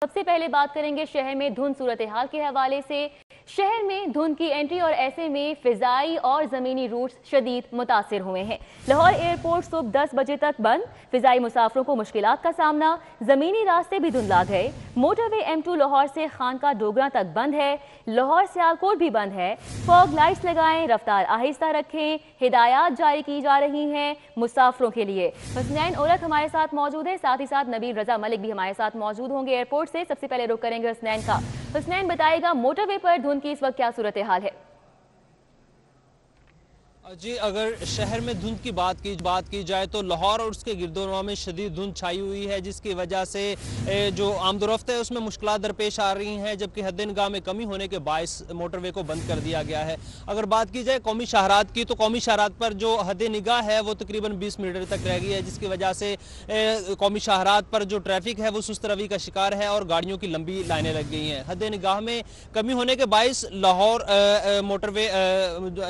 सबसे पहले बात करेंगे शहर में धुंध सूरत हाल के हवाले से। शहर में धुंध की एंट्री और ऐसे में फिजाई और ज़मीनी रूट्स शदीद मुतासिर हुए हैं। लाहौर एयरपोर्ट सुबह 10 बजे तक बंद, फिजाई मुसाफरों को मुश्किलात का सामना, ज़मीनी रास्ते भी धुंधला गए। मोटरवे M2 लाहौर से खानका डोगरा तक बंद है, लाहौर सियालकोट भी बंद है। फॉग लाइट्स लगाएं, रफ्तार आहिस्ता रखें, हिदायत जारी की जा रही हैं मुसाफरों के लिए। हसनैन ओलख हमारे साथ मौजूद है, साथ ही साथ नबील रजा मलिक भी हमारे साथ मौजूद होंगे एयरपोर्ट से। सबसे पहले रुख करेंगे हसनैन का। हसनैन बताएगा मोटरवे पर धुंध की इस वक्त क्या सूरत हाल है? जी, अगर शहर में धुंध की बात की जाए तो लाहौर और उसके गिरदोनवा में शदीद धुंध छाई हुई है, जिसकी वजह से जो आमदोरफ्त है उसमें मुश्किलात दरपेश आ रही हैं, जबकि हद निगाह में कमी होने के बायस मोटरवे को बंद कर दिया गया है। अगर बात की जाए कौमी शाहरात की, तो कौमी शाहरात पर जो हद निगाह है वो तकरीबन 20 मीटर तक रह गई है, जिसकी वजह से कौमी शाहरात पर जो ट्रैफिक है वो सुस्त रवि का शिकार है और गाड़ियों की लंबी लाइनें लग गई हैं। हद निगाह में कमी होने के बायस लाहौर मोटरवे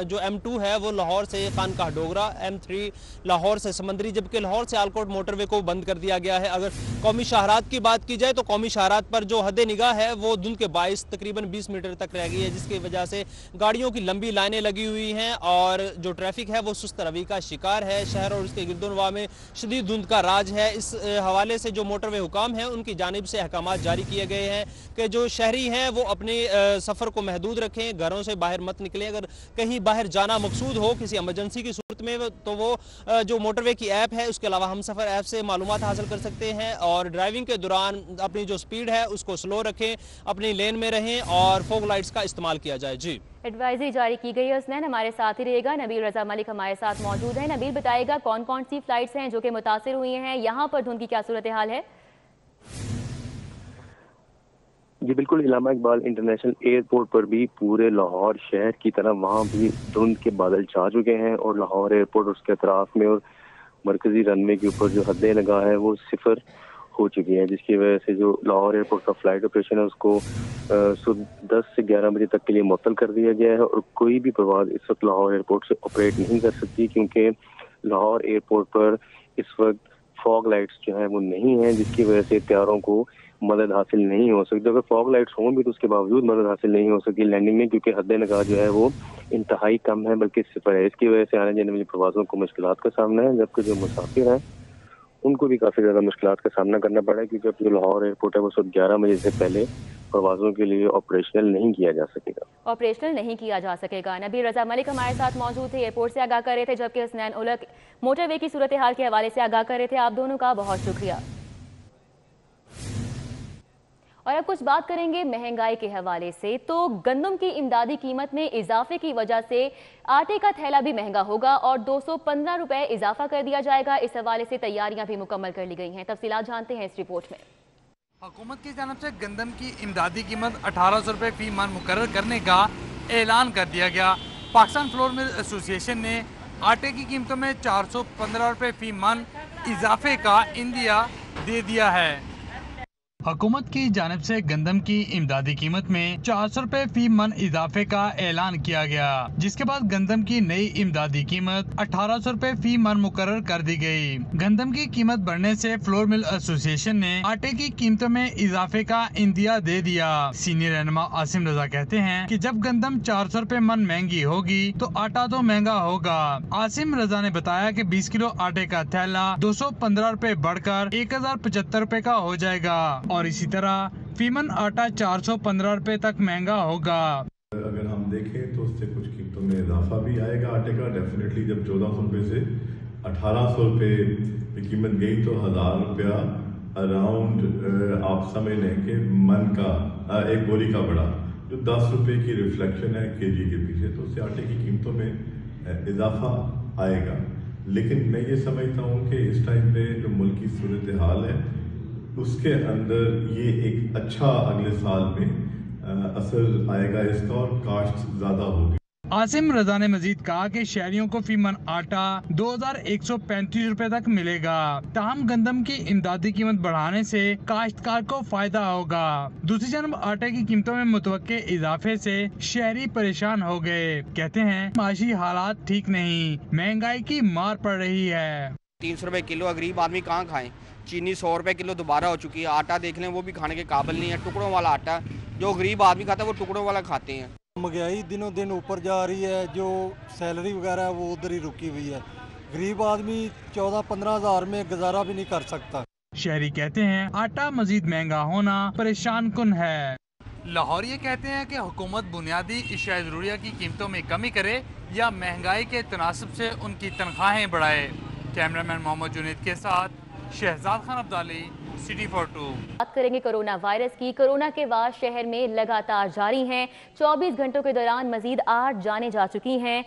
जो M2 है वो लाहौर से खानका डोगरा, M3 लाहौर से समंदरी, जबकि लाहौर से सियालकोट मोटरवे को बंद कर दिया गया है। अगर कौमी शाहरात की बात की जाए तो कौमी शाहरात पर जो हद निगाह है वो धुंध के बायस तकरीबन 20 मीटर तक रह गई है, जिसकी वजह से गाड़ियों की लंबी लाइनें लगी हुई हैं और जो ट्रैफिक है वो सुस्त रवि का शिकार है। शहर और उसके गिरदोनवा में शदीद धुंध का राज है। इस हवाले से जो मोटरवे हुकाम हैं उनकी जानिब से अहकामात जारी किए गए हैं कि जो शहरी हैं वो अपने सफ़र को महदूद रखें, घरों से बाहर मत निकलें। अगर कहीं बाहर जाना मकसूद हो किसी इमरजेंसी की सूरत में तो वो जो मोटरवे की ऐप है उसके अलावा हम सफ़र ऐप से मालूमात हासिल कर सकते हैं और ड्राइविंग के दौरान अपनी जो स्पीड है उसको स्लो रखें, अपनी लेन में रहें और फॉग लाइट्स का इस्तेमाल किया जाए। जी, एडवाइजरी जारी की गई है। हसनैन हमारे साथ ही रहेगा। नबील रजा मलिक हमारे साथ मौजूद है। नबील बताएगा कौन कौन सी फ्लाइट्स हैं जो कि मुतासिर हुई हैं, यहाँ पर धुंध की क्या सूरत हाल है? जी बिल्कुल, इलामा इकबाल इंटरनेशनल एयरपोर्ट पर भी पूरे लाहौर शहर की तरह वहाँ भी धुंध के बादल छा चुके हैं और लाहौर एयरपोर्ट उसके अतराफ में और मरकजी रनवे के ऊपर जो हदें लगा है वो सिफर हो चुकी हैं, जिसकी वजह से जो लाहौर एयरपोर्ट का फ्लाइट ऑपरेशन है उसको सुबह 10 से 11 बजे तक के लिए मुअत्तल कर दिया गया है और कोई भी परवाज़ इस वक्त लाहौर एयरपोर्ट से ऑपरेट नहीं कर सकती, क्योंकि लाहौर एयरपोर्ट पर इस वक्त फॉग लाइट्स जो है वो नहीं है, जिसकी वजह से तैयारों को मदद हासिल नहीं हो सकती। अगर फॉग लाइट्स हों भी तो उसके बावजूद मदद हासिल नहीं हो सकती लैंडिंग में, क्योंकि हद निगाह जो है वो इंतहाई कम है बल्कि सिफर है। इसकी वजह से आने जाने वाले प्रवासों को मुश्किलात का सामना है, जबकि जो मुसाफिर हैं उनको भी काफ़ी ज़्यादा मुश्किलात का सामना करना पड़ा है, क्योंकि अब जो लाहौर एयरपोर्ट है वो सुबह 11 बजे से पहले प्रवासों के लिए ऑपरेशनल नहीं किया जा सकेगा। नबील रजा मलिक हमारे साथ मौजूद थे, एयरपोर्ट से आगाह कर रहे थे, जबकि हसनैन उलक मोटरवे की सूरत हाल के हवाले से आगाह कर रहे थे। आप दोनों का बहुत शुक्रिया। और अब कुछ बात करेंगे महंगाई के हवाले से। तो गंदम की इमदादी कीमत में इजाफे की वजह से आटे का थैला भी महंगा होगा और 215 रुपए इजाफा कर दिया जाएगा। इस हवाले से तैयारियां भी मुकम्मल कर ली गई हैं। तफसीलात जानते हैं इस रिपोर्ट में। हुकूमत की जानिब से गंदम की इमदादी कीमत 1800 रुपये फी मन मुकर्रर करने का ऐलान कर दिया गया। पाकिस्तान फ्लोर मिल एसोसिएशन ने आटे की कीमतों में 415 रुपये फी मन इजाफे का इंदिया दे दिया है। हुकूमत की जानिब से गंदम की इमदादी कीमत में 400 रुपए फी मन इजाफे का ऐलान किया गया, जिसके बाद गंदम की नई इमदादी कीमत 1800 रुपए फी मन मुकर्रर कर दी गई। गंदम की कीमत बढ़ने से फ्लोर मिल एसोसिएशन ने आटे की कीमतों में इजाफे का इंदिया दे दिया। सीनियर रहनुमा आसिम रजा कहते हैं कि जब गंदम 400 रुपए मन महंगी होगी तो आटा तो महंगा होगा। आसिम रजा ने बताया कि 20 किलो आटे का थैला 215 रुपए बढ़कर 1075 रुपए का हो जाएगा और इसी तरह फीमन आटा 415 रुपए तक महंगा होगा। अगर हम देखें तो उससे कुछ कीमतों में इजाफा भी आएगा आटे का डेफिनेटली। जब 1400 रुपए से 1800 रुपए की कीमत गई तो 1000 रुपया अराउंड आप समझ लें कि मन का एक बोरी का बड़ा जो 10 रुपए की रिफ्लेक्शन है केजी के पीछे, तो उससे आटे की कीमतों में इजाफा आएगा। लेकिन मैं ये समझता हूँ कि इस टाइम पे जो मुल्क की सूरत हाल है उसके अंदर ये एक अच्छा अगले साल में असर आएगा इसका और काश्त ज्यादा होगी। आसिम रजा ने मजीद कहा कि शहरियों को फीमन आटा 2135 रुपए तक मिलेगा। ताहम गंदम की इमदादी कीमत बढ़ाने से काश्तकार को फायदा होगा। दूसरी जानब आटे की कीमतों में मुतवक्के इजाफे से शहरी परेशान हो गए। कहते हैं माशी हालात ठीक नहीं, महंगाई की मार पड़ रही है। 300 रुपए किलो गरीब आदमी कहाँ खाएं? चीनी 100 रुपए किलो दोबारा हो चुकी है, आटा देख लें वो भी खाने के काबिल नहीं है, टुकड़ों वाला आटा, जो गरीब आदमी खाता है वो टुकड़ों वाला खाते हैं। महंगाई दिनों दिन ऊपर जा रही है, जो सैलरी वगैरह है वो उधर ही रुकी हुई है, गरीब आदमी 14-15 हज़ार में गुजारा भी नहीं कर सकता। शहरी कहते हैं आटा मजीद महंगा होना परेशान कुन है। लाहौर ये कहते हैं कि हुकूमत बुनियादी इशाया ज़रूरिया की कीमतों में कमी करे या महंगाई के तनासब से उनकी तनख्वाहें बढ़ाए। कैमरामैन मोहम्मद जुनैद के साथ शहजाद खान अब्दाली, सिटी 42। बात करेंगे कोरोना वायरस की। कोरोना के बाद शहर में लगातार जारी हैं। 24 घंटों के दौरान मजीद 8 जानें जा चुकी हैं।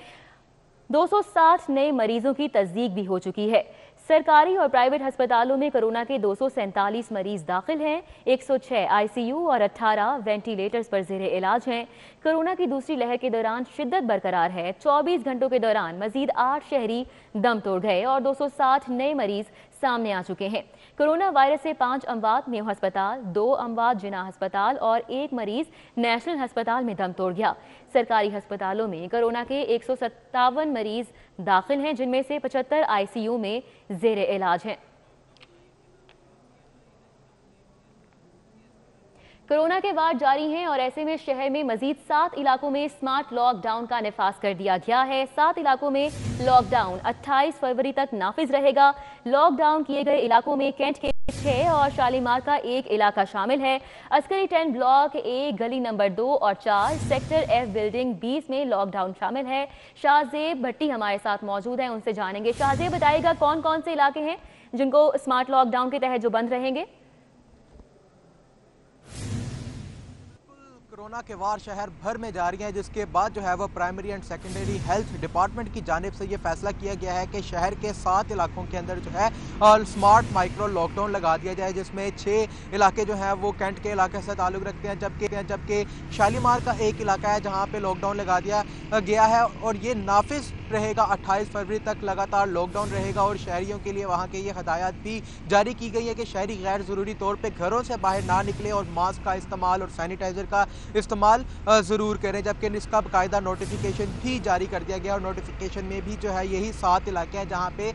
260 नए मरीजों की तस्दीक भी हो चुकी है। सरकारी और प्राइवेट अस्पतालों में कोरोना के 247 मरीज दाखिल हैं। 106 आईसीयू और 18 वेंटिलेटर्स पर ज़ेरे इलाज हैं। कोरोना की दूसरी लहर के दौरान शिद्दत बरकरार है। 24 घंटों के दौरान मजीद 8 शहरी दम तोड़ गए और 260 नए मरीज सामने आ चुके हैं। कोरोना वायरस से 5 अमवात मेयो अस्पताल, 2 अमवात जिना अस्पताल और 1 मरीज नेशनल अस्पताल में दम तोड़ गया। सरकारी अस्पतालों में कोरोना के 157 मरीज दाखिल हैं, जिनमें से 75 आईसीयू में ज़ेरे इलाज हैं। कोरोना के वार जारी हैं और ऐसे में शहर में मजीद 7 इलाकों में स्मार्ट लॉकडाउन का निफाज कर दिया गया है। 7 इलाकों में लॉकडाउन 28 फरवरी तक नाफिज रहेगा। लॉकडाउन किए गए इलाकों में कैंट के 6 और शालीमार का 1 इलाका शामिल है। अस्करी 10 ब्लॉक 1 गली नंबर 2 और 4 सेक्टर F बिल्डिंग 20 में लॉकडाउन शामिल है। शाहजेब भट्टी हमारे साथ मौजूद हैं, उनसे जानेंगे। शाहजेब, बताइएगा कौन कौन से इलाके हैं जिनको स्मार्ट लॉकडाउन के तहत जो बंद रहेंगे? कोरोना के वार शहर भर में जारी है, जिसके बाद जो है वो primary and secondary health department की जानिब से ये फैसला किया गया है कि शहर के 7 इलाकों के अंदर जो है स्मार्ट माइक्रो लॉकडाउन लगा दिया जाए, जिसमें 6 इलाके जो हैं वो कैंट के इलाके से ताल्लुक़ रखते हैं, जबकि शालीमार का 1 इलाका है जहाँ पे लॉकडाउन लगा दिया गया है और ये नाफिज रहेगा। 28 फरवरी तक लगातार लॉकडाउन रहेगा और शहरियों के लिए वहाँ के ये हदायत भी जारी की गई है कि शहरी गैर ज़रूरी तौर पे घरों से बाहर ना निकले और मास्क का इस्तेमाल और सैनिटाइज़र का इस्तेमाल ज़रूर करें, जबकि इसका बाकायदा नोटिफिकेशन भी जारी कर दिया गया और नोटिफिकेशन में भी जो है यही 7 इलाके हैं जहाँ पे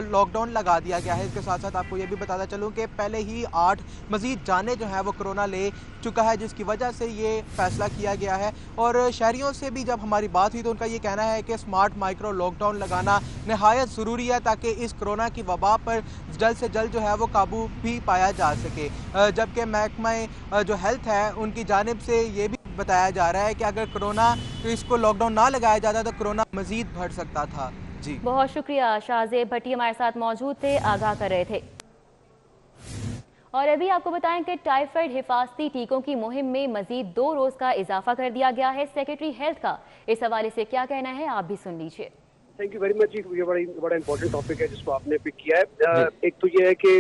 लॉकडाउन लगा दिया गया है। इसके साथ साथ आपको ये भी बताता चलूँ कि पहले ही 8 मजीद जाने जो है वो कोरोना ले चुका है, जिसकी वजह से ये फैसला किया गया है। और शहरियों से भी जब हमारी बात हुई तो उनका ये कहना है कि स्मार्ट माइक्रो लॉकडाउन लगाना नहायत ज़रूरी है ताकि इस कोरोना की वबा पर जल्द से जल्द जो है वो काबू भी पाया जा सके। जबकि महकमा जो हेल्थ है उनकी जानिब से ये भी बताया जा रहा है कि अगर कोरोना तो इसको लॉकडाउन ना लगाया जाता तो कोरोना मजीद बढ़ सकता था। जी, बहुत शुक्रिया। शाहजेब भट्टी हमारे साथ मौजूद थे, आगाह कर रहे थे। और अभी आपको बताएं कि टाइफाइड हिफाजती टीकों की मुहिम में मजीद 2 रोज का इजाफा कर दिया गया है। सेक्रेटरी हेल्थ का इस हवाले से क्या कहना है, आप भी सुन लीजिए। थैंक यू वेरी मच जी, ये बड़ा इंपॉर्टेंट टॉपिक है जिसको आपने पिक किया है। एक तो ये है कि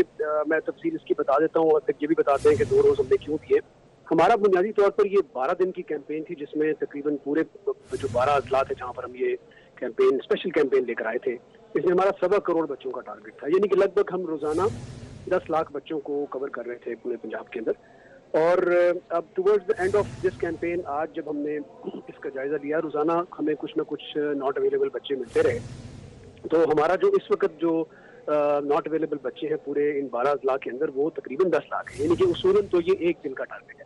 मैं तफसील इसकी बता देता हूँ और फिर ये भी बताते हैं कि 2 रोज हमने क्यों किए। हमारा बुनियादी तौर पर ये 12 दिन की कैंपेन थी, जिसमें तकरीबन पूरे जो 12 अजला थे जहाँ पर हम ये कैंपेन स्पेशल कैंपेन लेकर आए थे, इसमें हमारा 1.25 करोड़ बच्चों का टारगेट था, यानी कि लगभग हम रोजाना 10 लाख बच्चों को कवर कर रहे थे पूरे पंजाब के अंदर। और अब towards the end of this campaign आज जब हमने इसका जायजा लिया, रोजाना हमें कुछ ना कुछ नॉट अवेलेबल बच्चे मिलते रहे, तो हमारा जो इस वक्त जो नॉट अवेलेबल बच्चे हैं पूरे इन 12 अजला के अंदर वो तकरीबन 10 लाख है, यानी कि उसूलन तो ये 1 दिन का टारगेट है।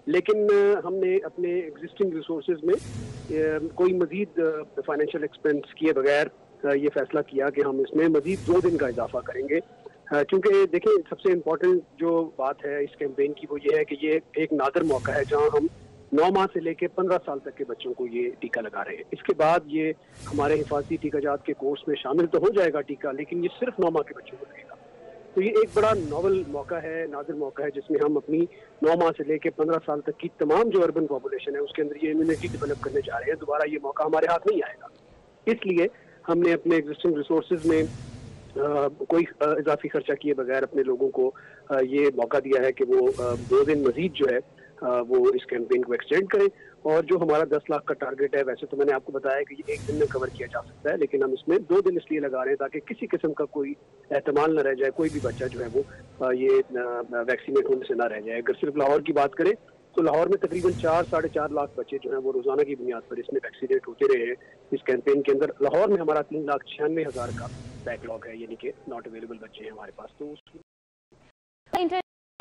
लेकिन हमने अपने एग्जिस्टिंग रिसोर्सेज में कोई मजीद फाइनेंशियल एक्सपेंस किए बगैर ये फैसला किया कि हम इसमें मजीद 2 दिन का इजाफा करेंगे, क्योंकि देखें सबसे इम्पोर्टेंट जो बात है इस कैंपेन की वो ये है कि ये एक नादर मौका है जहां हम 9 माह से लेकर 15 साल तक के बच्चों को ये टीका लगा रहे हैं। इसके बाद ये हमारे हिफाजती टीकाजात के कोर्स में शामिल तो हो जाएगा टीका, लेकिन ये सिर्फ 9 माह के बच्चों को लगेगा। तो ये एक बड़ा नॉवल मौका है, नादिर मौका है, जिसमें हम अपनी 9 माह से लेकर 15 साल तक की तमाम जो अर्बन पॉपुलेशन है उसके अंदर ये इम्यूनिटी डेवलप करने जा रहे हैं। दोबारा ये मौका हमारे हाथ नहीं आएगा, इसलिए हमने अपने एग्जिस्टिंग रिसोर्सेज में कोई इजाफी खर्चा किए बगैर अपने लोगों को ये मौका दिया है कि वो 2 दिन मजीद जो है वो इस कैंपेन को एक्सटेंड करें। और जो हमारा 10 लाख का टारगेट है, वैसे तो मैंने आपको बताया कि ये 1 दिन में कवर किया जा सकता है, लेकिन हम इसमें 2 दिन इसलिए लगा रहे हैं ताकि किसी किस्म का कोई एहतमाल न रह जाए, कोई भी बच्चा जो है वो ये वैक्सीनेट होने से ना रह जाए। अगर सिर्फ लाहौर की बात करें तो लाहौर में तकरीबन 4-4.5 लाख बच्चे जो हैं वो रोजाना की बुनियाद पर इसमें वैक्सीनेट होते रहे हैं इस कैंपेन के अंदर। लाहौर में हमारा 3,96,000 का बैकलॉग है, यानी कि नॉट अवेलेबल बच्चे हैं हमारे पास। तो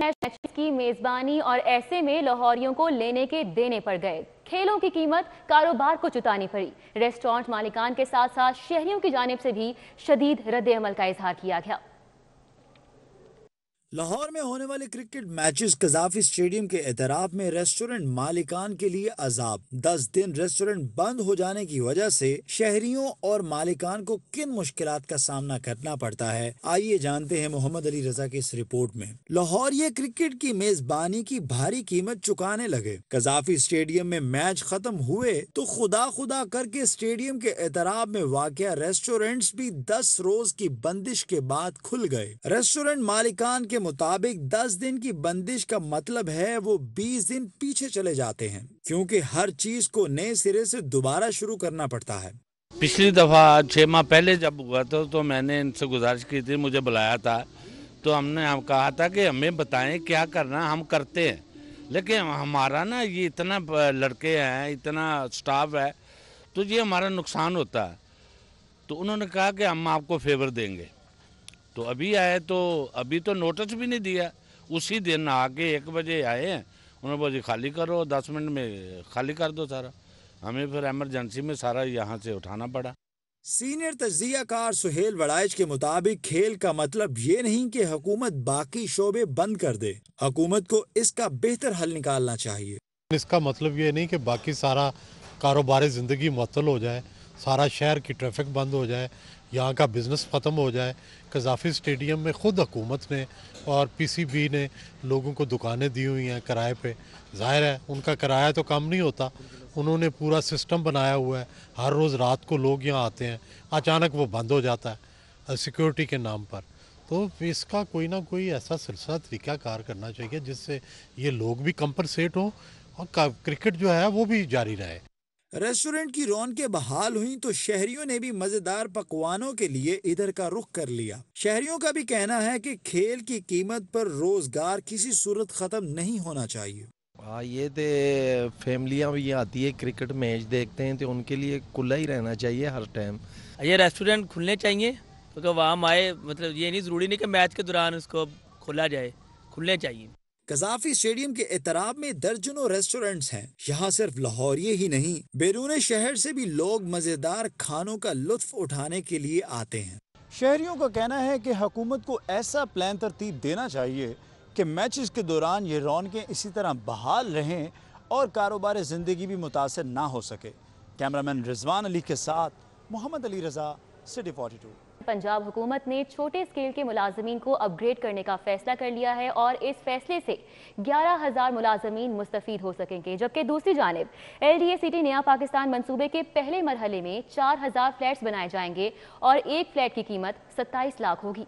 मैच की मेजबानी और ऐसे में लाहौरियों को लेने के देने पड़ गए। खेलों की कीमत कारोबार को चुकानी पड़ी। रेस्टोरेंट मालिकान के साथ साथ शहरियों की जानिब से भी शदीद रद्द अमल का इजहार किया गया। लाहौर में होने वाले क्रिकेट मैचेस कजाफी स्टेडियम के एतराफ में रेस्टोरेंट मालिकान के लिए अजाब। 10 दिन रेस्टोरेंट बंद हो जाने की वजह से शहरियों और मालिकान को किन मुश्किलात का सामना करना पड़ता है, आइए जानते हैं मोहम्मद अली रजा की इस रिपोर्ट में। लाहौर ये क्रिकेट की मेजबानी की भारी कीमत चुकाने लगे। कजाफी स्टेडियम में मैच खत्म हुए तो खुदा करके स्टेडियम के एतराफ में वाक़या रेस्टोरेंट्स भी 10 रोज की बंदिश के बाद खुल गए। रेस्टोरेंट मालिकान के मुताबिक 10 दिन की बंदिश का मतलब है वो 20 दिन पीछे चले जाते हैं, क्योंकि हर चीज को नए सिरे से दोबारा शुरू करना पड़ता है। पिछली दफा 6 माह पहले जब हुआ था तो मैंने इनसे गुजारिश की थी, मुझे बुलाया था तो हमने कहा था कि हमें बताएं क्या करना, हम करते हैं, लेकिन हमारा ना ये इतना लड़के हैं, इतना स्टाफ है, तो ये हमारा नुकसान होता है। तो उन्होंने कहा कि हम आपको फेवर देंगे। तो अभी आए तो अभी तो नोटिस भी नहीं दिया, उसी दिन आके 1 बजे आए हैं, उन्होंने बोला जी खाली करो, 10 मिनट में खाली कर दो सारा। हमें फिर इमरजेंसी में सारा यहाँ से उठाना पड़ा। सीनियर तज्जियाकार सुहेल वड़ाइच के मुताबिक खेल का मतलब ये नहीं कि हुकूमत बाकी शोबे बंद कर दे, हुकूमत को इसका बेहतर हल निकालना चाहिए। इसका मतलब ये नहीं कि बाकी सारा कारोबारी ज़िंदगी मुअत्तल हो जाए, सारा शहर की ट्रैफिक बंद हो जाए, यहाँ का बिज़नेस ख़त्म हो जाए। कजाफी स्टेडियम में ख़ुद हुकूमत ने और पीसीबी ने लोगों को दुकानें दी हुई हैं किराए पे। ज़ाहिर है उनका किराया तो कम नहीं होता, उन्होंने पूरा सिस्टम बनाया हुआ है। हर रोज़ रात को लोग यहाँ आते हैं, अचानक वो बंद हो जाता है सिक्योरिटी के नाम पर। तो इसका कोई ना कोई ऐसा सिलसिला तरीक़ाकार करना चाहिए जिससे ये लोग भी कंपनसेट हों और क्रिकेट जो है वो भी जारी रहे। रेस्टोरेंट की रौनकें बहाल हुई तो शहरियों ने भी मजेदार पकवानों के लिए इधर का रुख कर लिया। शहरियों का भी कहना है कि खेल की कीमत पर रोजगार किसी सूरत खत्म नहीं होना चाहिए। ये तो फैमिलियाँ भी आती है क्रिकेट मैच देखते हैं तो उनके लिए खुला ही रहना चाहिए हर टाइम। ये रेस्टोरेंट खुलने चाहिए क्योंकि वहाँ आए, मतलब ये नहीं ज़रूरी नहीं कि मैच के दौरान उसको खोला जाए, खुलने चाहिए। कजाफी स्टेडियम के एतराब में दर्जनों रेस्टोरेंट्स हैं। यहाँ सिर्फ लाहौरिये ही नहीं, बैरून शहर से भी लोग मजेदार खानों का लुत्फ उठाने के लिए आते हैं। शहरियों का कहना है कि हुकूमत को ऐसा प्लान तरतीब देना चाहिए कि मैचेस के दौरान ये रौनकें इसी तरह बहाल रहें और कारोबार ज़िंदगी भी मुतासर ना हो सके। कैमरामैन रिजवान अली के साथ मोहम्मद अली रजा, सिटी 42। पंजाब हुकूमत ने छोटे स्केल के मुलाजमीन को अपग्रेड करने का फैसला कर लिया है और इस फैसले से 11,000 मुलाजमीन मुस्तफीद हो सकेंगे, जबकि दूसरी जानिब LDA सिटी नया पाकिस्तान मंसूबे के पहले मरहले में 4,000 फ्लैट्स बनाए जाएंगे और एक फ्लैट की कीमत 27 लाख होगी।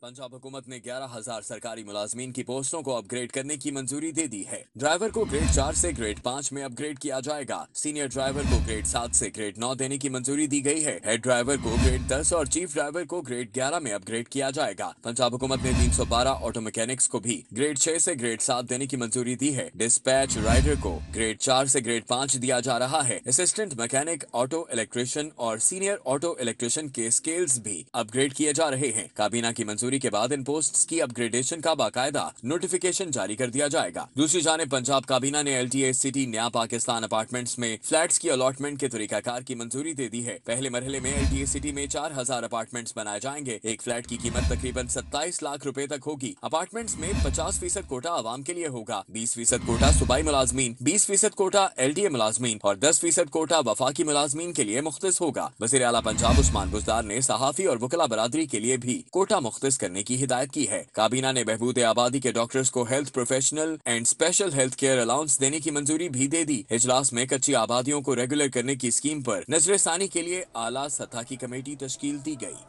पंजाब हुकूमत ने 11,000 सरकारी मुलाजमीन की पोस्टों को अपग्रेड करने की मंजूरी दे दी है। ड्राइवर को ग्रेड 4 से ग्रेड 5 में अपग्रेड किया जाएगा। सीनियर ड्राइवर को ग्रेड 7 से ग्रेड 9 देने की मंजूरी दी गई है। हेड ड्राइवर को ग्रेड 10 और चीफ ड्राइवर को ग्रेड 11 में अपग्रेड किया जाएगा। पंजाब हुकूमत ने 312 ऑटो मैकेनिक्स को भी ग्रेड 6 से ग्रेड 7 देने की मंजूरी दी है। डिस्पैच राइडर को ग्रेड 4 से ग्रेड 5 दिया जा रहा है। असिस्टेंट मैकेनिक, ऑटो इलेक्ट्रिशियन और सीनियर ऑटो इलेक्ट्रिशियन के स्केल्स भी अपग्रेड किए जा रहे हैं। काबीना की मंजूरी के बाद इन पोस्ट्स की अपग्रेडेशन का बाकायदा नोटिफिकेशन जारी कर दिया जाएगा। दूसरी जानिब पंजाब काबीना ने LTA सिटी नया पाकिस्तान अपार्टमेंट्स में फ्लैट्स की अलॉटमेंट के तरीकाकार की मंजूरी दे दी है। पहले मरहले में LTA सिटी में 4,000 अपार्टमेंट्स बनाए जाएंगे। एक फ्लैट की कीमत तकरीबन 27 लाख रुपए तक होगी। अपार्टमेंट्स में 50% कोटा आवाम के लिए होगा, 20% कोटा सूबाई मुलाजमीन, 20% कोटा LTA मुलाजमीन और 10% कोटा वफाकी मुलाजमीन के लिए मुख्तस होगा। वज़ीर आला पंजाब उस्मान बुज़दार ने सहाफ़ी और वकला बरादरी के लिए भी कोटा मुख्तस करने की हिदायत की है। काबीना ने बहबूद आबादी के डॉक्टर्स को health professional and special health care allowance देने की मंजूरी भी दे दी। इजलास में कच्ची आबादियों को रेगुलर करने की स्कीम पर नजरसानी के लिए आला सतह की कमेटी तश्कील दी गई।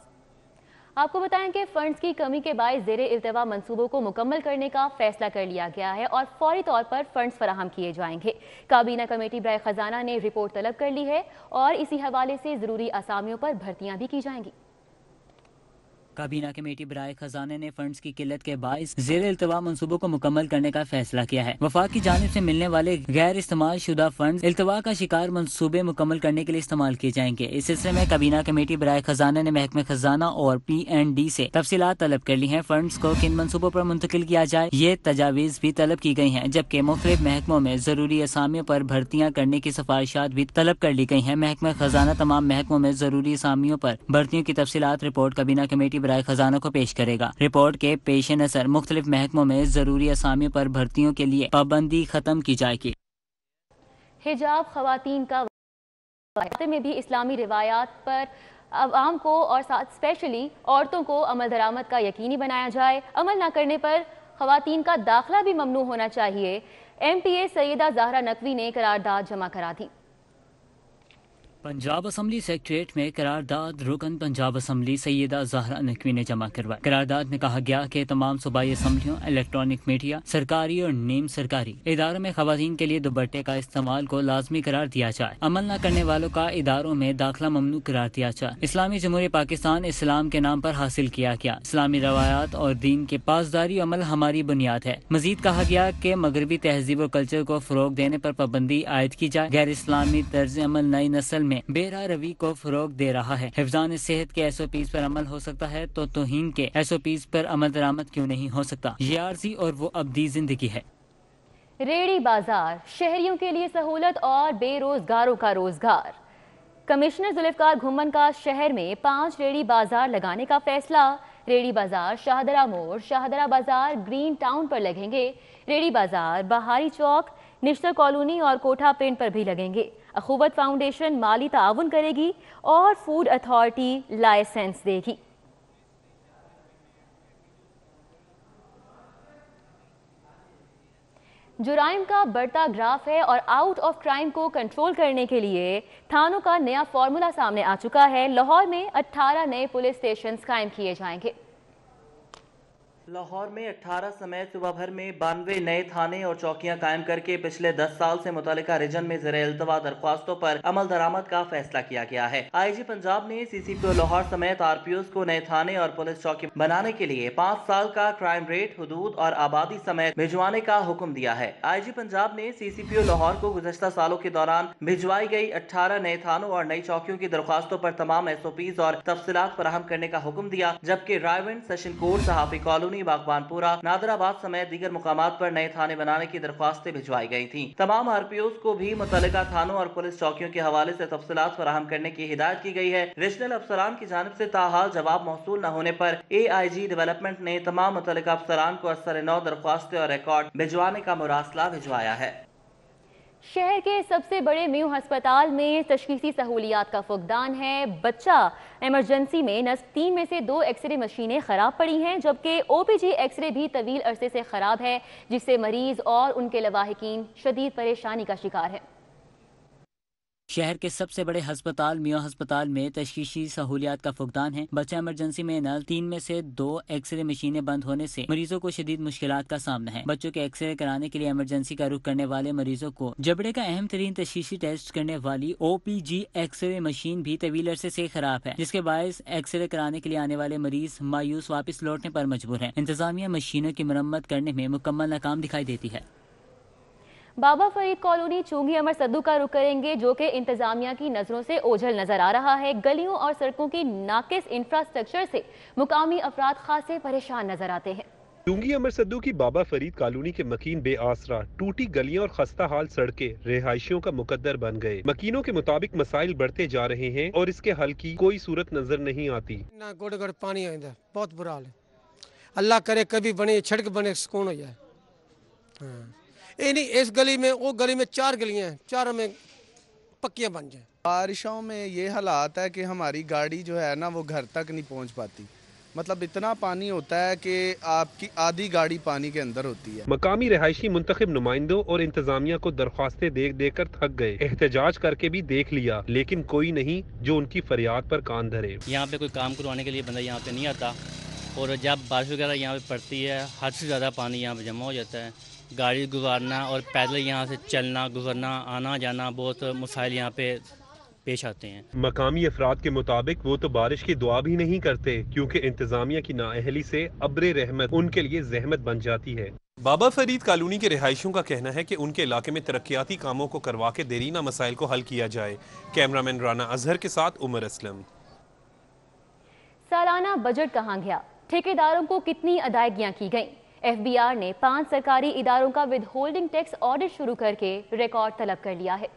आपको बताएं कि फंड्स की कमी के बायस ज़ेरे इल्तवा मंसूबों को मुकम्मल करने का फैसला कर लिया गया है और फौरी तौर पर फंड्स फराहम किए जाएंगे। काबीना कमेटी बराए खजाना ने रिपोर्ट तलब कर ली है और इसी हवाले से ज़रूरी असामियों पर भर्तियां भी की जाएंगी। کابینہ کمیٹی برائے خزانے نے فنڈز کی قلت کے باعث زیر التوا منصوبوں کو مکمل کرنے کا فیصلہ کیا ہے۔ وفاق کی جانب سے ملنے والے غیر استعمال شدہ فنڈز التوا کا شکار منصوبے مکمل کرنے کے لیے استعمال کیے جائیں گے۔ اس سلسلے میں کابینہ کمیٹی برائے خزانہ نے محکمہ خزانہ اور PND سے تفصیلات طلب کر لی ہیں۔ فنڈز کو کن منصوبوں پر منتقل کیا جائے یہ تجاویز بھی طلب کی گئی ہیں، جبکہ مختلف محکموں میں ضروری اسامیوں پر بھرتیاں کرنے کی سفارشات بھی طلب کر لی گئی ہیں۔ محکمہ خزانہ تمام محکموں میں ضروری اسامیوں پر بھرتیوں کی تفصیلات رپورٹ کابینہ کمیٹی برائے خزانہ کو پیش کرے گا۔ رپورٹ کے پیش نظر مختلف محکموں میں ضروری اسامیوں پر بھرتیوں کے لیے پابندی ختم کی جائے گی۔ حجاب خواتین کا میں بھی اسلامی روایات پر عوام کو اور ساتھ اسپیشلی عورتوں کو عمل درآمد کا یقینی بنایا جائے۔ عمل نہ کرنے پر خواتین کا داخلہ بھی ممنوع ہونا چاہیے۔ MPA سیدہ زہرا نقوی نے قرارداد جمع کرا دی۔ پنجاب اسمبلی سیکریٹریٹ میں قرارداد رکن پنجاب اسمبلی سیدہ زہرا نقوی نے جمع کروائی۔ قرارداد میں کہا گیا کہ تمام صوبائی اسمبلیوں، الیکٹرانک میڈیا، سرکاری اور نیم سرکاری اداروں میں خواتین کے لیے دوپٹے کا استعمال کو لازمی قرار دیا جائے۔ عمل نہ کرنے والوں کا اداروں میں داخلہ ممنوع قرار دیا جائے۔ اسلامی جمہوریہ پاکستان اسلام کے نام پر حاصل کیا گیا اسلامی روایات اور دین کے پاسداری عمل ہماری بنیاد ہے۔ مزید کہا گیا کہ مغربی تہذیب و کلچر کو فروغ دینے پر پابندی عائد کی جائے۔ غیر اسلامی طرز عمل نئی نسل میں بے راہ روی کو فروغ دے رہا ہے۔ حفظان صحت کے SOPs پر عمل ہو سکتا ہے تو توہین کے SOPs پر عمل درآمد کیوں نہیں ہو سکتا؟ یہ عارضی اور وہ ابدی زندگی ہے۔ ریڑی بازار شہریوں کے لیے سہولت اور بے روزگاروں کا روزگار۔ کمشنر ذوالفقار گھمن کا شہر میں 5 ریڑی بازار لگانے کا فیصلہ۔ ریڑی بازار شاہدرہ موڑ، شاہدرہ بازار گرین ٹاؤن پر لگیں گے۔ ریڑی بازار بہاری چوک، نشتر کالونی اور کوٹھا پنڈ پر بھی لگیں گے۔ اخوت فاؤنڈیشن مالی تعاون کرے گی اور فوڈ اتھارٹی لائسنس دے گی۔ جرائم کا بڑھتا گراف ہے اور آؤٹ آف کرائم کو کنٹرول کرنے کے لیے تھانوں کا نیا فارمولا سامنے آ چکا ہے۔ لاہور میں 18 نئے پولیس اسٹیشنز قائم کیے جائیں گے۔ لاہور میں 18 سمیت صوبہ بھر میں 92 نئے تھانے اور چوکیاں قائم کر کے پچھلے 10 سال سے متعلقہ ریجن میں زیر التوا درخواستوں پر عمل درآمد کا فیصلہ کیا گیا ہے۔ IG پنجاب نے CCPO لاہور سمیت RPOs کو نئے تھانے اور پولیس چوکی بنانے کے لیے 5 سال کا کرائم ریٹ، حدود اور آبادی سمیت بھجوانے کا حکم دیا ہے۔ IG پنجاب نے CCPO لاہور کو گزشتہ سالوں کے دوران بھجوائی گئی 18 نئے تھانوں اور نئی چوکیوں کی درخواستوں پر تمام SOPs اور تفصیلات فراہم کرنے کا حکم دیا، جبکہ رائیونڈ، سیشن کورٹ، صحافی کالونی، باغبان پورا، نادر آباد سمیت دیگر مقامات پر نئے تھانے بنانے کی درخواستیں بھجوائی گئی تھیں۔ تمام RPOs کو بھی متعلقہ تھانوں اور پولیس چوکیوں کے حوالے سے تفصیلات فراہم کرنے کی ہدایت کی گئی ہے۔ ریجنل افسران کی جانب سے تاحال جواب موصول نہ ہونے پر AIG ڈیولپمنٹ نے تمام متعلقہ افسران کو اثر نو درخواستیں اور ریکارڈ بھجوانے کا مراسلہ بھجوایا ہے۔ شہر کے سب سے بڑے میو ہسپتال میں تشخیصی سہولیات کا فقدان ہے۔ بچہ ایمرجنسی میں نصب 3 میں سے 2 ایکس رے مشینیں خراب پڑی ہیں، جبکہ OPG ایکس رے بھی طویل عرصے سے خراب ہے، جس سے مریض اور ان کے لواحقین شدید پریشانی کا شکار ہیں۔ شہر کے سب سے بڑے ہسپتال میو ہسپتال میں تشخیصی سہولیات کا فقدان ہے۔ بچہ ایمرجنسی میں نل 3 میں سے 2 ایکس رے مشینیں بند ہونے سے مریضوں کو شدید مشکلات کا سامنا ہے۔ بچوں کے ایکس رے کرانے کے لیے ایمرجنسی کا رخ کرنے والے مریضوں کو جبڑے کا اہم ترین تشخیصی ٹیسٹ کرنے والی OPG ایکس رے مشین بھی طویل عرصے سے خراب ہے، جس کے باعث ایکس رے کرانے کے لیے آنے والے مریض مایوس واپس لوٹنے پر مجبور ہیں۔ انتظامیہ مشینوں کی مرمت کرنے میں مکمل ناکام دکھائی دیتی ہے۔ بابا فرید کالونی چونگی امر صدو کا رخ کریں گے، جو کہ انتظامیہ کی نظروں سے اوجھل نظر آ رہا ہے۔ گلیوں اور سڑکوں کی ناقص انفراسٹرکچر سے مقامی افراد خاصے پریشان نظر آتے ہیں۔ چونگی امر صدو کی بابا فرید کالونی کے مکین بے آسرا، ٹوٹی گلیاں اور خستہ حال سڑکیں رہائشیوں کا مقدر بن گئے۔ مکینوں کے مطابق مسائل بڑھتے جا رہے ہیں اور اس کے حل کی کوئی صورت نظر نہیں آتی۔ گوڑ گوڑ پانی آئندہ بہت برا حال ہے، اللہ کرے کبھی بنے چھڑک بنے سکون ہو جائے۔ نہیں اس گلی میں وہ گلی میں 4 گلیاں ہیں، 4 میں پکیاں بن جائیں۔ بارشوں میں یہ حالات ہے کہ ہماری گاڑی جو ہے نا وہ گھر تک نہیں پہنچ پاتی، مطلب اتنا پانی ہوتا ہے کہ آپ کی آدھی گاڑی پانی کے اندر ہوتی ہے۔ مقامی رہائشی منتخب نمائندوں اور انتظامیہ کو درخواستیں دے کر تھک گئے، احتجاج کر کے بھی دیکھ لیا، لیکن کوئی نہیں جو ان کی فریاد پر کان دھرے۔ یہاں پہ کوئی کام کروانے کے لیے بندہ یہاں پہ نہیں آتا، اور جب بارش وغیرہ یہاں پہ پڑتی ہے حد سے زیادہ پانی یہاں پہ جمع ہو جاتا ہے۔ گاڑی گزارنا اور پیدل یہاں سے چلنا گزرنا آنا جانا بہت مسائل یہاں پہ पेश आते हैं। मकामी अफराद के मुताबिक वो तो बारिश की दुआ भी नहीं करते क्योंकि इंतजामिया की नाअहली से अब्रे रहमत उनके लिए जहमत बन जाती है। बाबा फरीद कॉलोनी के रिहायशियों का कहना है कि उनके इलाके में तरक्याती कामों को करवा के देरीना मसाइल को हल किया जाए। कैमरामैन राना अजहर के साथ उमर असलम। सालाना बजट कहाँ गया? ठेकेदारों को कितनी अदायगियां की गईं? FBR ने 5 सरकारी इदारों का विद होल्डिंग टैक्स ऑडिट शुरू करके रिकॉर्ड तलब कर लिया है।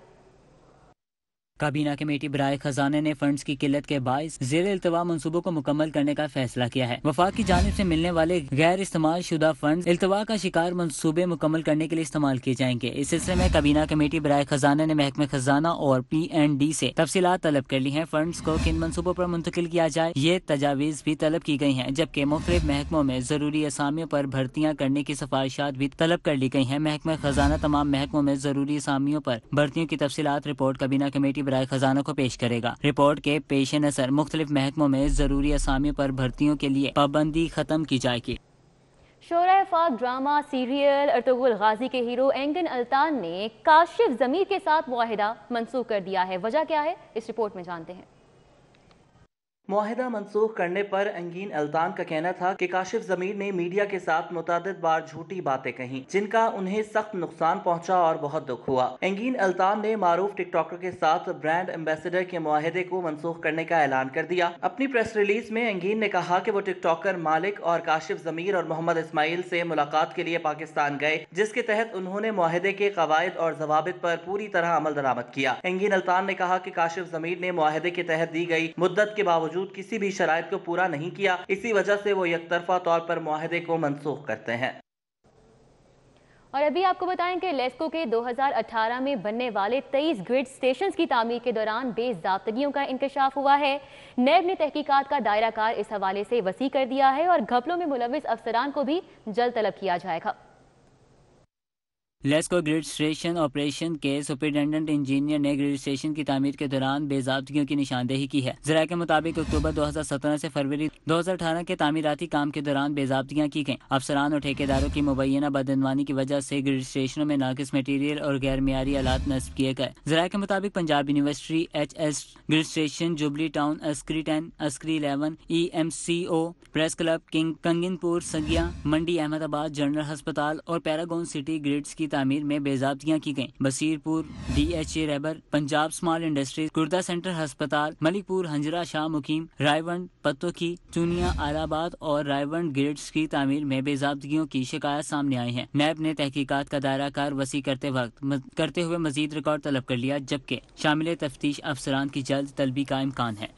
काबीना कमेटी बराए खजाने ने फंड्स की किल्लत के बाइस ज़ेर इल्तवा मंसूबों को मुकम्मल करने का फैसला किया है। वफाक की जानिब से मिलने वाले गैर इस्तेमाल शुदा फंड्स इल्तवा का शिकार मंसूबे मुकम्मल करने के लिए इस्तेमाल किए जाएंगे। इस सिलसिले में काबीना कमेटी बराए खजाने ने महकमे खजाना और PND से तफसीलात तलब कर ली हैं। फंड्स को किन मंसूबों पर मुंतकिल किया जाए ये तजावीज़ भी तलब की गई हैं, जबकि मुख्तलिफ महकमों में ज़रूरी असामियों पर भर्तियाँ करने की सिफारिशात भी तलब कर ली गई हैं। महकमे खजाना तमाम महकमों में ज़रूरी असामियों पर भर्तियों की तफसीलात रिपोर्ट काबीना कमेटी बराए खजाना को पेश करेगा। रिपोर्ट के पेश नज़र मुख्तलिफ महकमों में जरूरी असामियों पर भर्तियों के लिए पाबंदी खत्म की जाएगी। शोरा फाक ड्रामा सीरियल अर्तुगरुल गाजी के हीरो एंगिन अल्तान ने काशिफ ज़मीर के साथ मुआहिदा मंसूख कर दिया है। वजह क्या है, इस रिपोर्ट में जानते हैं। मुआहिदा मनसूख करने पर एंगीन अल्तान का कहना था कि काशिफ ज़मीर ने मीडिया के साथ मुतअद्दिद बार झूठी बातें कहीं जिनका उन्हें सख्त नुकसान पहुंचा और बहुत दुख हुआ। एंगीन अल्तान ने मारूफ टिकटॉकर के साथ ब्रांड एम्बेसडर के मुआहिदे को मनसूख करने का ऐलान कर दिया। अपनी प्रेस रिलीज में एंगीन ने कहा कि वो टिकटॉकर मालिक और काशिफ ज़मीर और मोहम्मद इस्माइल से मुलाकात के लिए पाकिस्तान गए, जिसके तहत उन्होंने मुआहिदे के कवायद और जवाबित पर पूरी तरह अमल दरामद किया। एंगीन अल्तान ने कहा कि काशिफ ज़मीर ने मुआहिदे के तहत दी गई मुद्दत के बावजूद किसी भी शराइत को पूरा नहीं किया, इसी वजह से वो यकतरफा तौर पर मुआहिदे को मनसूख करते हैं। और अभी आपको बताएं कि लेस्को के 2018 में बनने वाले 23 ग्रिड स्टेशन की तामीर के दौरान बेज़ाब्तगियों का इंकशाफ हुआ है। नैब ने तहकीकात का दायरा कार इस हवाले से वसी कर दिया है और घपलों में मुलविस अफसरान को भी जल्द तलब किया जाएगा। लेस्को ग्रिड स्टेशन ऑपरेशन के सुपरिटेंडेंट इंजीनियर ने ग्रिड स्टेशन की तामीर के दौरान बेज़ाब्तगियों की निशानदेही की है। ज़राए के मुताबिक अक्टूबर 2017 से फरवरी 2018 के तामीराती काम के दौरान बेज़ाब्तगियां की गईं। अफसरान और ठेकेदारों की मुबैना बदअनवानी की वजह से ग्रिड स्टेशनों में नाकिस मटीरियल और गैर मियारी आलात नस्ब किए गए। ज़राए के मुताबिक Punjab university HS grid station, jubilee town, Askari 10, Askari 11, EMCO, press club, Kanganpur, सगिया, मंडी अहमदाबाद, जनरल अस्पताल और पैरागॉन सिटी ग्रिड्स की तामीर में बेज़ाब्तियां की गईं। बसीरपुर, DHA रैबर, पंजाब स्मॉल इंडस्ट्रीज, गुर्दा सेंटर अस्पताल, मलिकपुर, हंजरा शाह मुकीम, रायवंड, पत्तोकी, चुनिया, आलाबाद और रायवंड ग्रिड्स की तामीर में बेज़ाब्तियों की शिकायत सामने आई है। नैब ने तहकीकात का दायरा कार वसी करते हुए मजीद रिकॉर्ड तलब कर लिया, जबकि शामिल तफ्तीश अफसरान की जल्द तलबी का इम्कान है।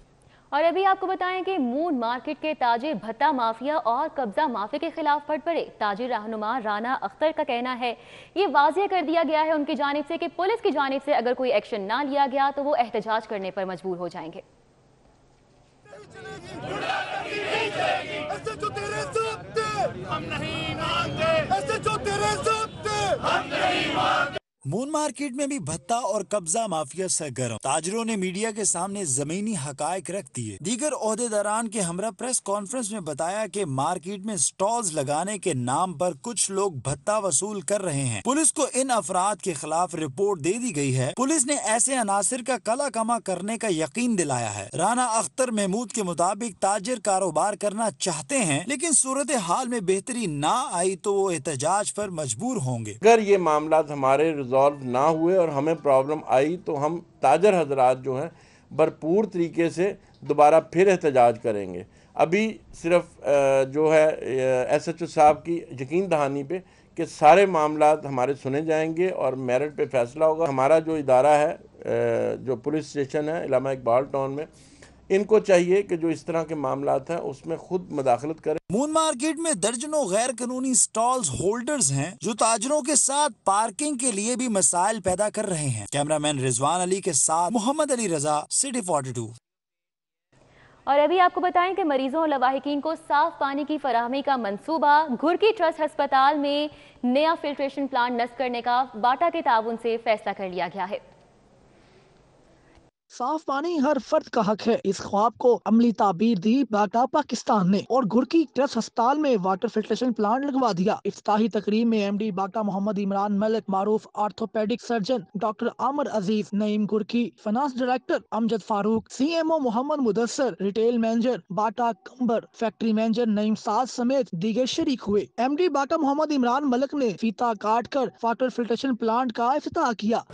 और अभी आपको बताएं कि मून मार्केट के ताजिर भत्ता माफिया और कब्जा माफिया के खिलाफ फट पड़े। ताजिर रहनुमा राना अख्तर का कहना है, ये वाज़ेह कर दिया गया है उनकी जानिब से कि पुलिस की जानिब से अगर कोई एक्शन ना लिया गया तो वो एहतजाज करने पर मजबूर हो जाएंगे। मून मार्केट में भी भत्ता और कब्जा माफिया सरगर्म। ताजरों ने मीडिया के सामने जमीनी हकायक रख दिए। दीगर ओहदेदारान के हमरा प्रेस कॉन्फ्रेंस में बताया कि मार्केट में स्टॉल्स लगाने के नाम पर कुछ लोग भत्ता वसूल कर रहे हैं। पुलिस को इन अफराद के खिलाफ रिपोर्ट दे दी गई है। पुलिस ने ऐसे अनासिर का कला कमा करने का यकीन दिलाया है। राना अख्तर महमूद के मुताबिक ताजिर कारोबार करना चाहते हैं, लेकिन सूरत हाल में बेहतरी ना आई तो वो एहतजाज पर मजबूर होंगे। अगर ये मामला हमारे ना हुए और हमें प्रॉब्लम आई तो हम ताजर हजरात जो हैं भरपूर तरीके से दोबारा फिर एहतजाज करेंगे। अभी सिर्फ जो है SHO साहब की यकीन दहानी पे कि सारे मामला हमारे सुने जाएंगे और मेरिट पे फैसला होगा। हमारा जो इदारा है, जो पुलिस स्टेशन है इलामा इकबाल टाउन में, इनको चाहिए कि जो इस तरह के मामलात हैं उसमें खुद मदाखलत करें। मून मार्केट में दर्जनों गैर कानूनी स्टॉल्स होल्डर्स हैं जो ताजरों के साथ पार्किंग के लिए भी मसाइल पैदा कर रहे हैं। कैमरामैन रिजवान अली के साथ मोहम्मद अली रजा, सिटी 42। और अभी आपको बताएं कि मरीजों और लवाहिकीन को साफ पानी की फराहमी का मंसूबा घुरकी ट्रस्ट अस्पताल में नया फिल्ट्रेशन प्लांट नस्ब करने का बाटा के ताउन से फैसला कर लिया गया है। साफ पानी हर फर्द का हक है। इस ख्वाब को अमली ताबीर दी बाटा पाकिस्तान ने और घुर्की ट्रस्ट अस्पताल में वाटर फिल्ट्रेशन प्लांट लगवा दिया। इफ्ताही तकरीब में एमडी बाटा मोहम्मद इमरान मलिक, मारूफ orthopaedic surgeon doctor Aamir Aziz, Naeem Ghurki, finance director Amjad Farooq, CMO Mohammad Mudassar, retail manager Bata Qambar, factory manager Naeem Saaj समेत दीगर शरीक हुए। एमडी बाटा मोहम्मद इमरान मलिक ने फीता काट कर वाटर फिल्ट्रेशन प्लांट का इफ्तिताह किया।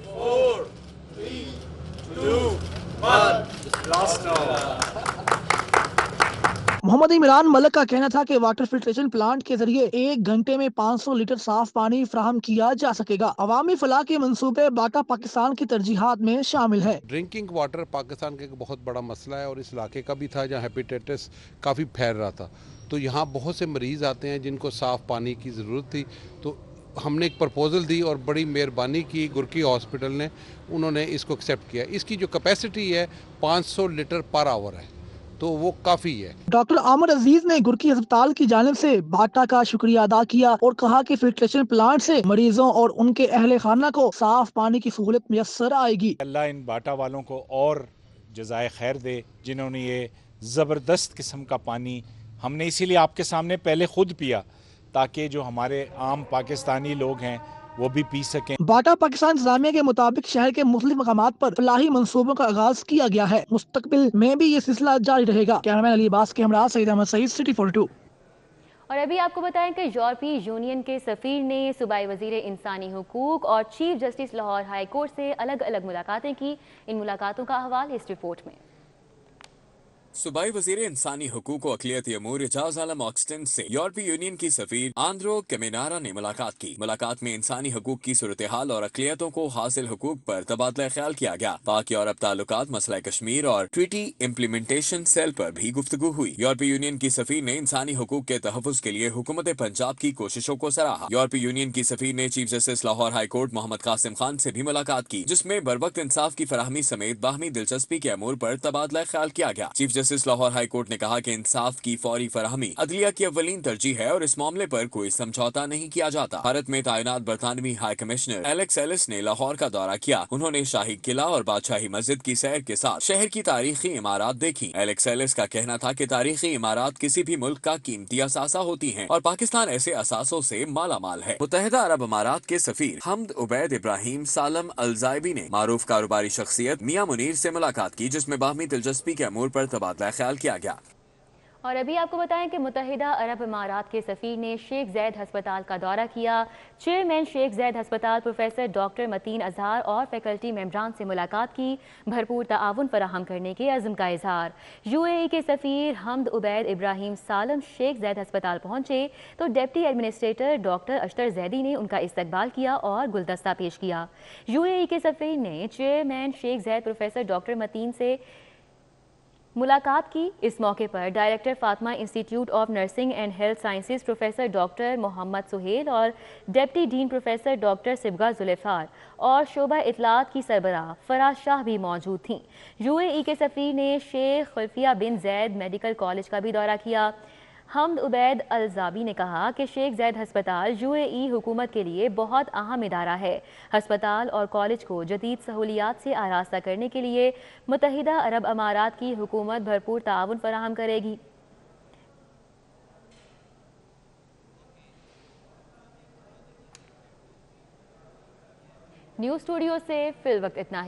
मोहम्मद इमरान मलिक का कहना था कि वाटर फिल्ट्रेशन प्लांट के जरिए 1 घंटे में 500 लीटर साफ पानी फराहम किया जा सकेगा। अवामी फलाह के मंसूबे बाटा पाकिस्तान की तरजीहात में शामिल है। ड्रिंकिंग वाटर पाकिस्तान का एक बहुत बड़ा मसला है और इस इलाके का भी था जहाँ हेपेटाइटिस काफ़ी फैल रहा था। तो यहाँ बहुत से मरीज़ आते हैं जिनको साफ़ पानी की ज़रूरत थी। तो हमने एक प्रपोज़ल दी और बड़ी मेहरबानी की गुरकी हॉस्पिटल ने, उन्होंने इसको एक्सेप्ट किया। इसकी जो कैपेसिटी है 500 लीटर पर आवर है, तो वो काफ़ी है। डॉक्टर आमर अजीज ने गुरकी अस्पताल की जानिब से बाटा का शुक्रिया अदा किया और कहा कि फिल्ट्रेशन प्लांट से मरीजों और उनके अहले खाना को साफ पानी की सहूलत मैसर आएगी। अल्लाह इन बाटा वालों को और जज़ाए खैर दे, जिन्होंने ये ज़बरदस्त किस्म का पानी हमने इसीलिए आपके सामने पहले खुद पिया, ताकि जो हमारे आम पाकिस्तानी लोग हैं वो भी पी सकें। बाटा पाकिस्तान इंतजामिया के मुताबिक शहर के मुख्तलिफ मकामात पर फलाही मंसूबों का आगाज किया गया है। मुस्तकबिल में भी ये सिलसिला जारी रहेगा। कैमरामैन अली अब्बास के हमरा सईद अहमद सईद, सिटी 42। और अभी आपको बताएं कि यूरोपीय यूनियन के सफीर ने सूबाई वजीर इंसानी हुकूक और chief justice Lahore high court से अलग अलग मुलाकातें की। इन मुलाकातों का हवाला इस रिपोर्ट में। सूबाई वजीर इंसानी हुकूक व अक़लियती अमूर एजाज आलम ऑक्सटन से यूरोपीय यूनियन की सफीर आंद्रो कमेनारा ने मुलाकात की। मुलाकात में इंसानी हुकूक की सूरत हाल और अक़लियतों को हासिल हुकूक पर तबादला ख्याल किया गया। पाक यूरोप ताल्लुकात, मसला कश्मीर और ट्रीटी इम्प्लीमेंटेशन सेल पर भी गुफ्तगू हुई। यूरोपीय यूनियन की सफीर ने इंसानी हुकूक के तहफ़्फ़ुज़ के लिए हुकूमत पंजाब की कोशिशों को सराहा। यूरोपीय यूनियन की सफीर ने chief justice Lahore high court Mohammad Qasim Khan से भी मुलाकात की, जिसमें बरवक्त इंसाफ की फराहमी समेत बाहमी दिलचस्पी के अमूर पर तबादला ख्याल किया गया। Chief justice Lahore high court ने कहा कि इंसाफ की फौरी फराहमी अदलिया की अव्वलीन तरजीह है और इस मामले पर कोई समझौता नहीं किया जाता। भारत में तैनात बरतानवी हाई कमिश्नर एलेक्स एलिस ने लाहौर का दौरा किया। उन्होंने शाही किला और बादशाही मस्जिद की सैर के साथ शहर की तारीखी इमारत देखी। एलेक्स एलिस का कहना था कि तारीखी इमारत किसी भी मुल्क का कीमती असासा होती हैं और पाकिस्तान ऐसे असासों से माला माल है। मुत्तहिदा अरब अमारात के सफीर हमद उबैद इब्राहिम सालम अलजाइबी ने मारूफ कारोबारी शख्सियत मियां मुनीर से मुलाकात की, जिसमें बाहमी दिलचस्पी के अमूर पर तबादला ख्याल किया गया। और अभी आपको बताएं कि मुत्तहिदा अरब अमारात के सफीर ने शेख ज़ैद हस्पताल का दौरा किया। चेयरमैन शेख ज़ैद हस्पताल प्रोफेसर डॉक्टर मतीन अजहार और फैकल्टी मेम्बरान से मुलाकात की। भरपूर ताआवुन फराहम करने के अज़्म का इजहार। यूएई के सफीर हमद उबैद इब्राहिम सालम शेख ज़ैद हस्पताल पहुंचे तो डिप्टी एडमिनिस्ट्रेटर डॉक्टर अशतर जैदी ने उनका इस्तकबाल किया और गुलदस्ता पेश किया। यूएई के सफीर ने chairman Sheikh Zayed professor doctor Matin से मुलाकात की। इस मौके पर director Fatima institute of nursing and health sciences professor doctor Mohammad Suhail और deputy dean professor doctor Sibgha Zulfar और शोबा इतलात की सरबराह फराज शाह भी मौजूद थीं। यूएई के सफीर ने शेख खलफिया बिन जैद मेडिकल कॉलेज का भी दौरा किया। हमद उबैद अलजाबी ने कहा कि शेख ज़ैद हस्पताल यूएई हुकूमत के लिए बहुत अहम इदारा है। हस्पताल और कॉलेज को जदीद सहूलियात से आरास्ता करने के लिए मुत्तहिदा अरब अमारात की हुकूमत भरपूर ताउन फराहम करेगी। न्यूज़ स्टूडियो से फिल वक्त इतना ही।